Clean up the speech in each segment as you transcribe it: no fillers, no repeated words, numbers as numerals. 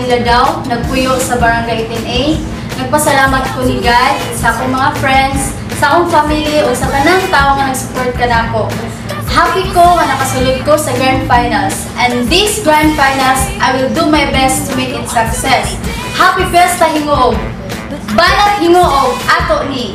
sila daw nagpuyo sa Barangay 18A. Nagpasalamat ko ni God sa akong mga friends, sa akong family o sa kanang tao nga nag-support ka na ako. Happy ko nga nakasulod ko sa Grand Finals. And this Grand Finals, I will do my best to make it success. Happy Fiesta Hingoog! Banat Hingoog! Ato ni!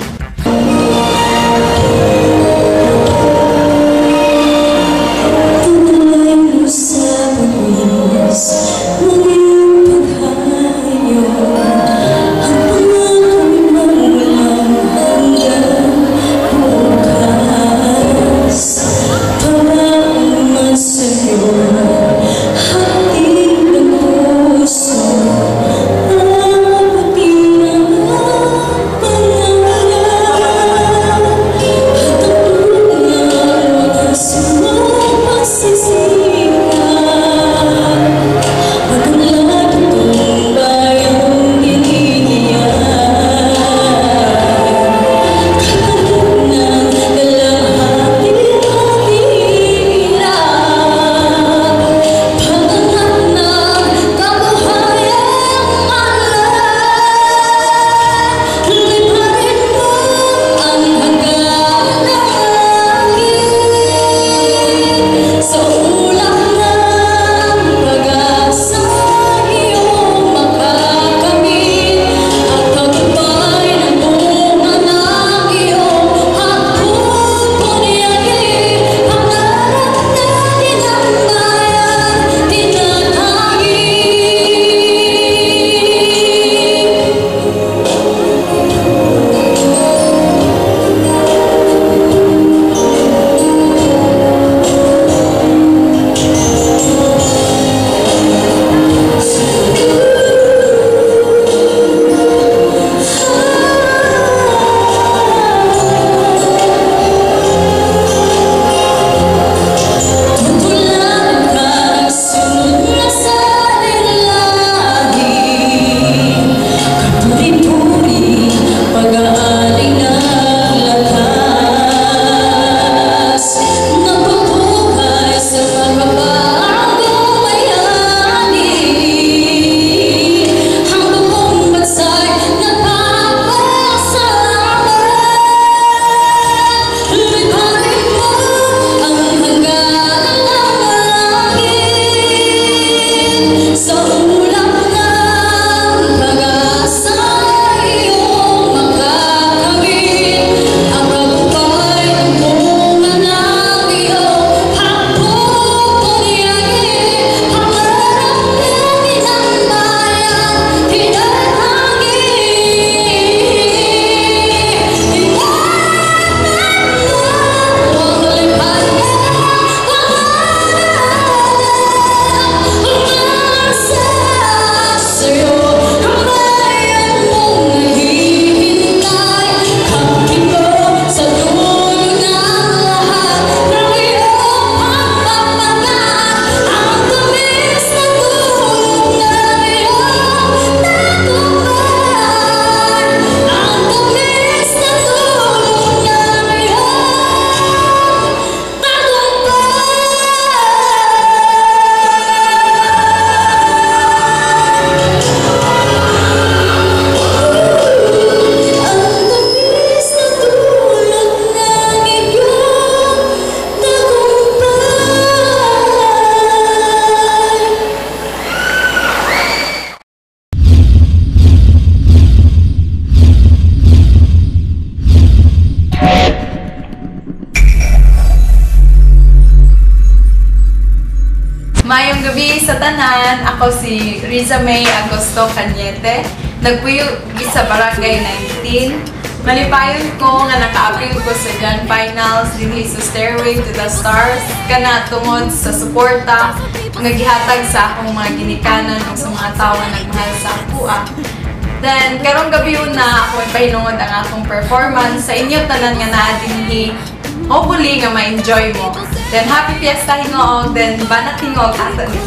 Mayong gabi sa tanan, ako si Riza May Agosto Cañete, nagpuyo sa Barangay 19. Malipayon ko nga naka-appeal ko sa Grand Finals dinhi sa Stairway to the Stars kana tungod sa suporta nga gihatag sa akong mga ginikanan ug sa mga tawo nagmahal sa akua. Then karong gabi na ako ipahinungod ang akong performance sa inyo tanan nga naa dinhi. Hopefully nga ma-enjoy mo. Then happy Fiesta Hingoog, then banat Hingoog ato ni.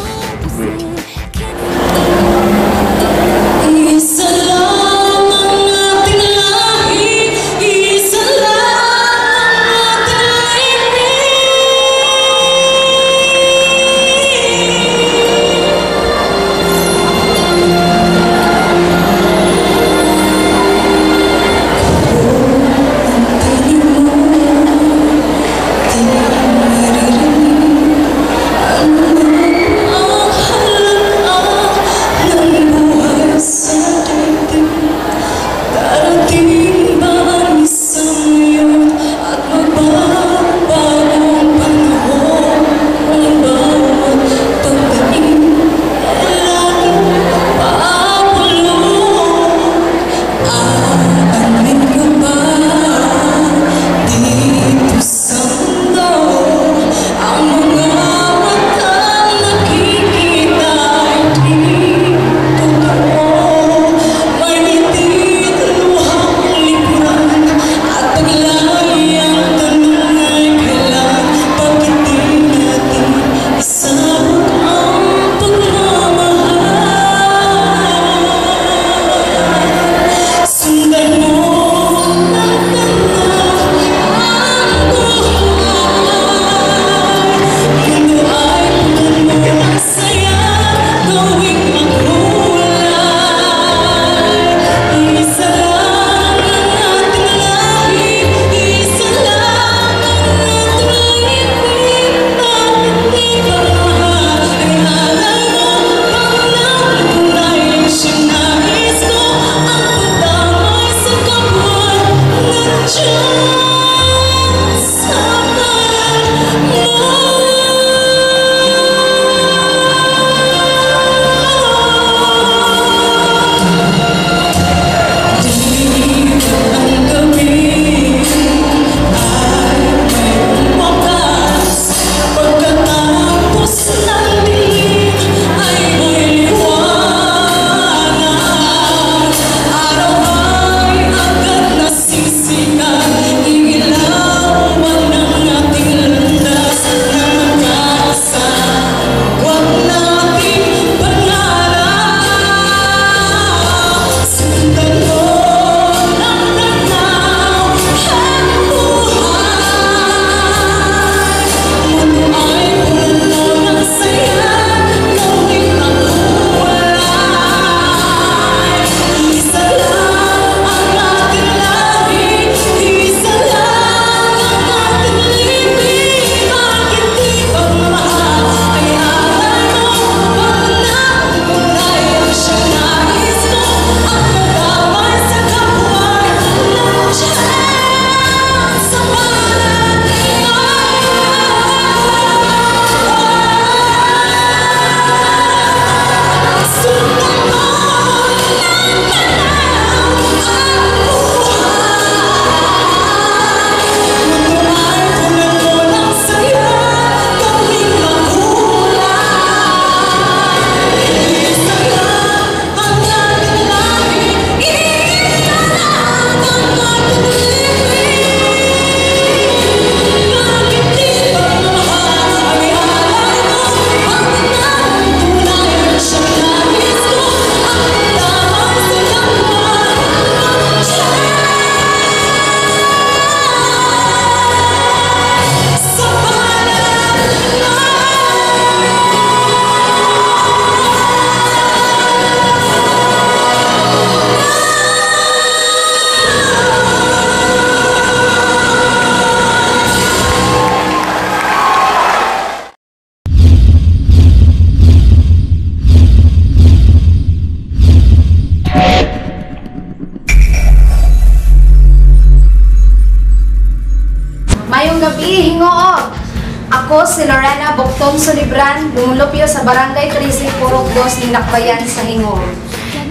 Ako si Lorena Bocton Solibran, lumulupyo sa Barangay 13 Purok 2 ng Nakbayan sa Hingog.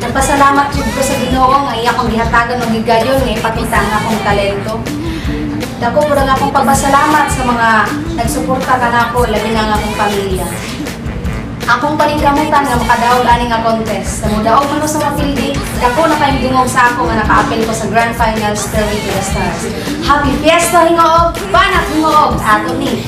Nagpasalamat jud ko sa Ginoo nga iya akong gihatagan og gigayon nga ipakita ang akong talento. Dako pud ang akong pagpasalamat sa mga nagsuporta kanako labi na ang akong pamilya. Akong paningkamutan nga makadaog ani nga contest. Sa mudaog man ko sa mapildi, dako na kayong dungog sa ako nga naka-appeal ko sa Grand Finals Stairway to the Stars. Happy Fiesta Hingog! Banat Hingog! Ato ni!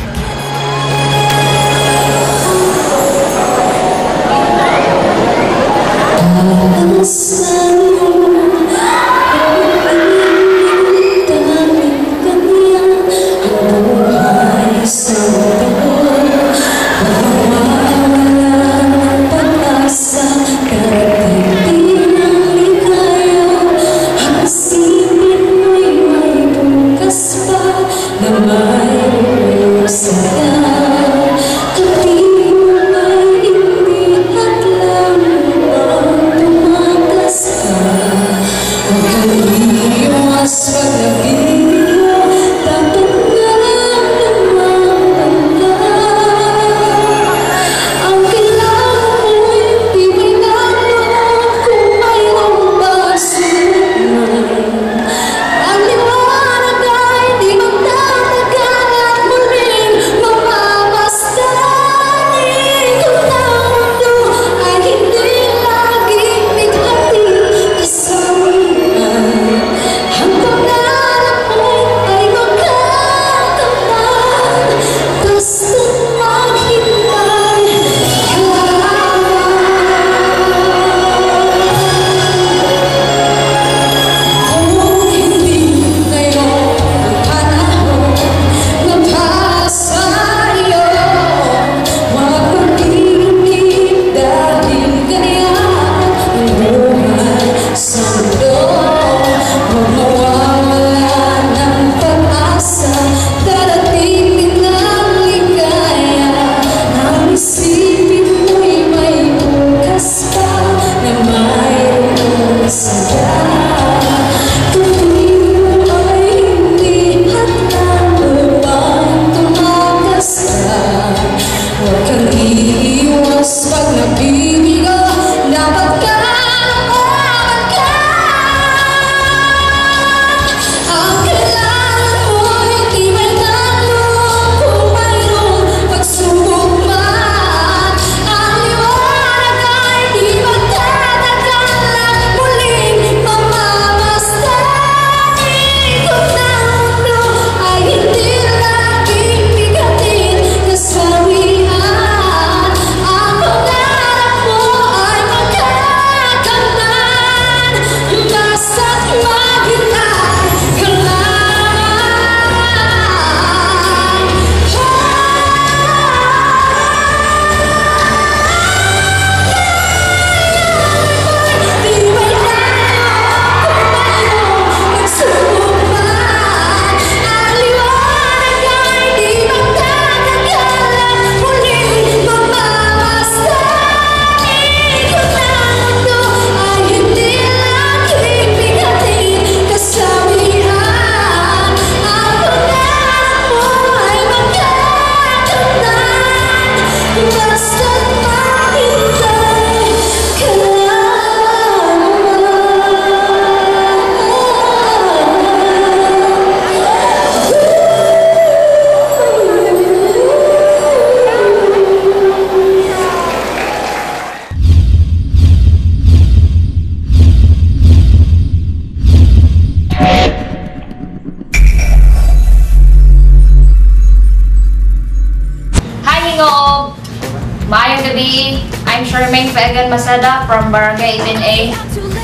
Maayong gabi, I'm Charmaine Fagan Masada from Barangay 18A.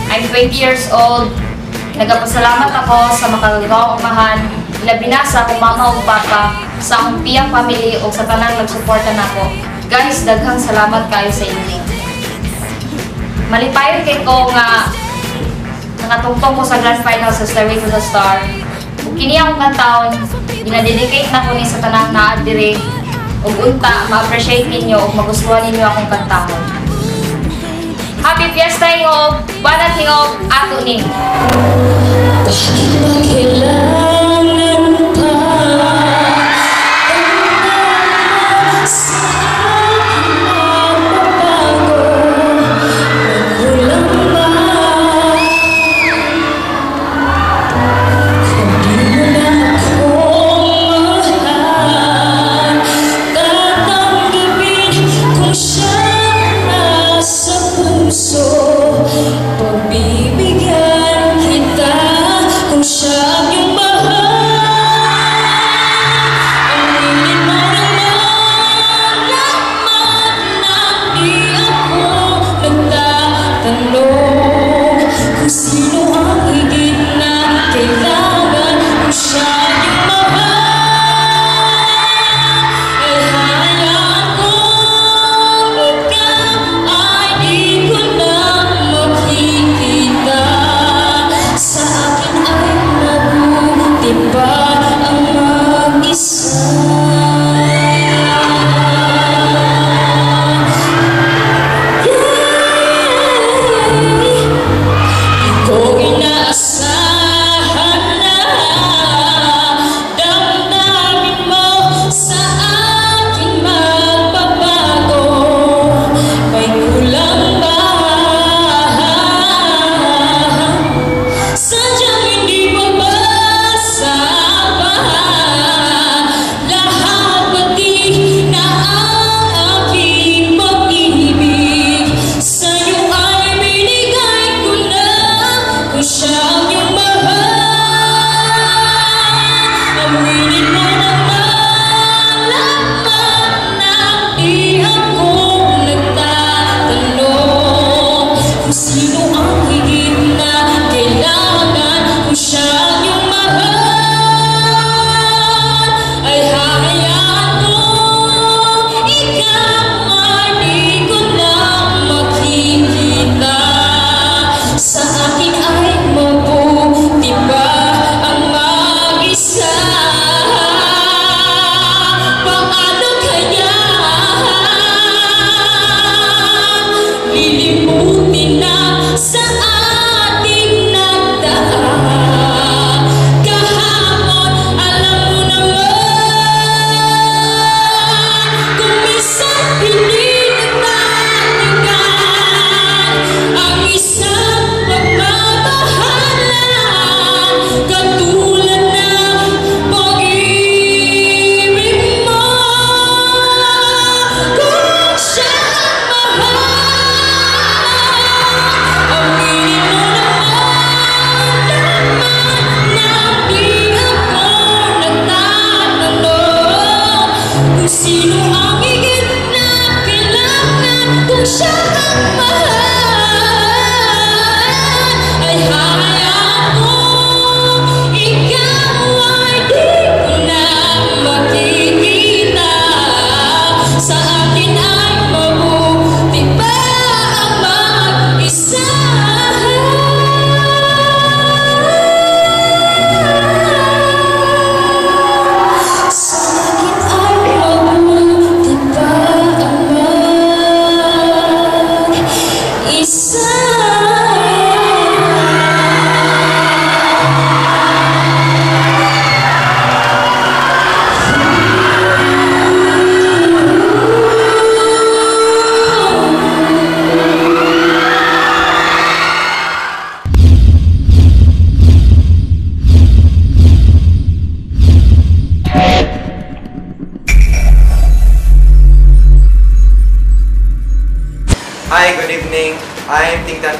I'm 20 years old. Nagapasalamat ako sa makagawang umahan, labi na sa akong mama o papa, sa akong piyang family o sa tanang nagsuporta nako. Guys, daghang salamat kayo sa inyo. Malipayon kay ko nga nakatungtong ko sa Grand Final sa Stairway to the Star. Kini akong kantaon, ginadedicate na ko ni sa tanang naadiri ug unta ma-appreciate ninyo ug magustuhan ninyo akong kantahon. Happy Fiesta Hingog! Banat Hingog! Ato ni! Bakit ba kailangan pa?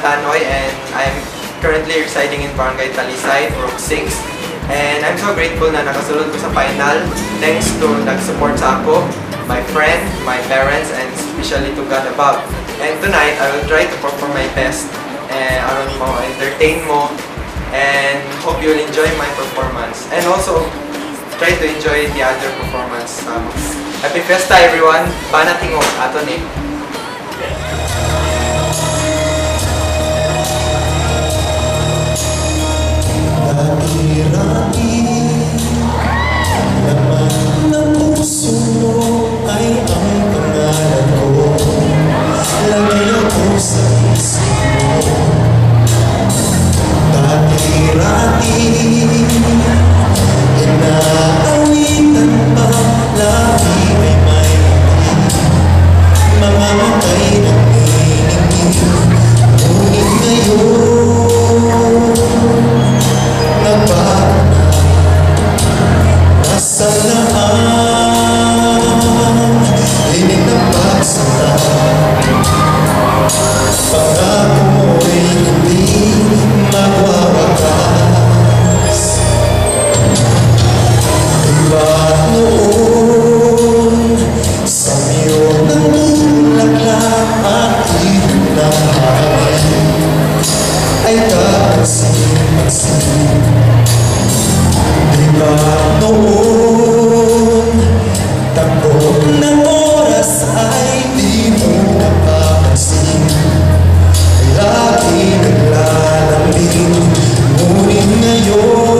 Tanoy and I'm currently residing in Barangay Talisay, Rook 6. And I'm so grateful na nakasulod ko sa final thanks to nag-support sa ako, my friend, my parents, and especially to God above. And tonight, I will try to perform my best and aron mo, entertain mo, and hope you'll enjoy my performance. And also, try to enjoy the other performance. Happy Fiesta everyone! Panatingo, ato ni. Rati-rati naman ng puso mo ay ang pangalan ko. Lagi ako sa isip mo. Rati-rati inaawitan pa, lagi ay may mamamatay ng hiningin. Ngunit ngayon nagbago na, nasa laang linig na pagsata. Pangako mo'y hindi magwawakas. Diba noon sa miyo ng bulaklak at ibig ng hangin ay kapansin-pansin. Diba noon takbo ng oras ay di mo napapansin. Lagi naglalambing, ngunit ngayon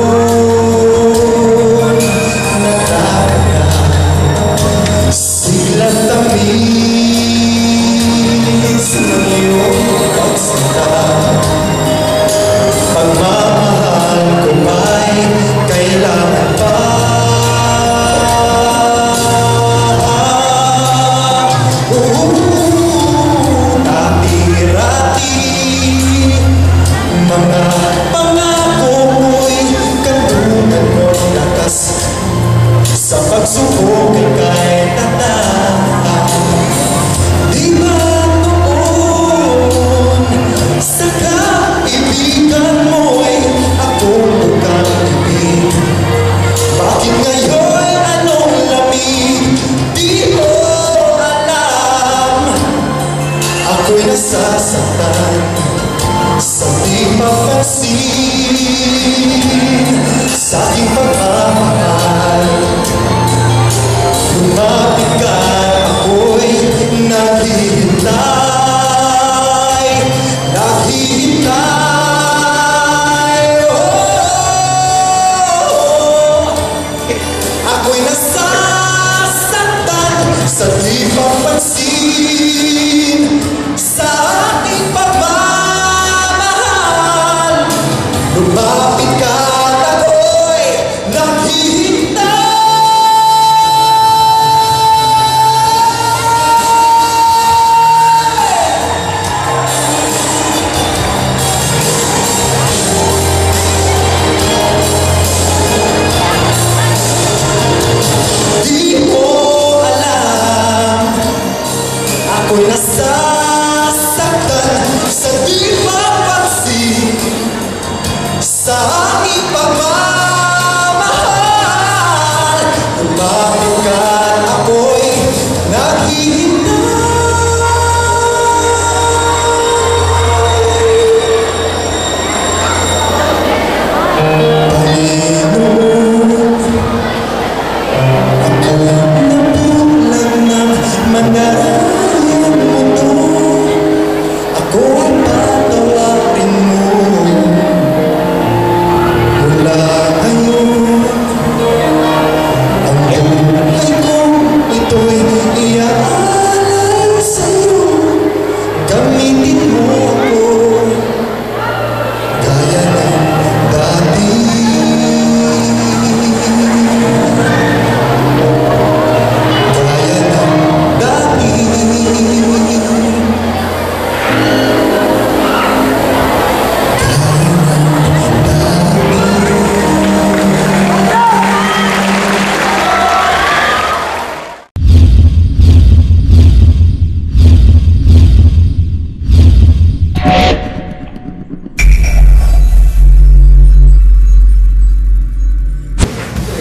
natala silang tamis ng iyong pagsita. Pagmamahal ko ba'y kailangan pa? Rati-rati mga pangako mo'y kandungan ng lakas. Sa pagsubok ika'y tatag. Di ba noon sa kaibigan mo'y akong pagkakibig? Bakit ngayon anong lamig? Di ko alam. Ako'y nasasaktan sa di papansin sa aking pagmamahal. Lumapit ka, ako'y naghihintay, naghihintay. Ako'y nasasaktan sa di papansin sa aking pagmamahal. Lumapit ka at ako'y naghihintay. Di mo alam, ako'y nasasaktan sa di mapansin sa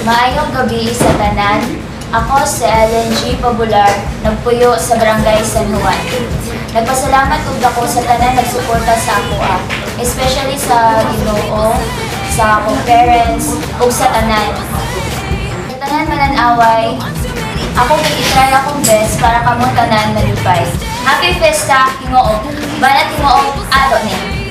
Maayong gabi sa tanan. Ako si Ellen G. Pabular, nagpuyo sa Barangay San Juan. Nagpasalamat ug ako sa tanan nagsuporta sa ako, especially sa Ginoo, sa akong parents, ug sa tanan. Sa tanan mananaway, ako gitry akong best para kamo tanan malipay. Happy Fiesta, Ginoo. Banat Ginoo, ato ni.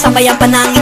Sabayan pa ng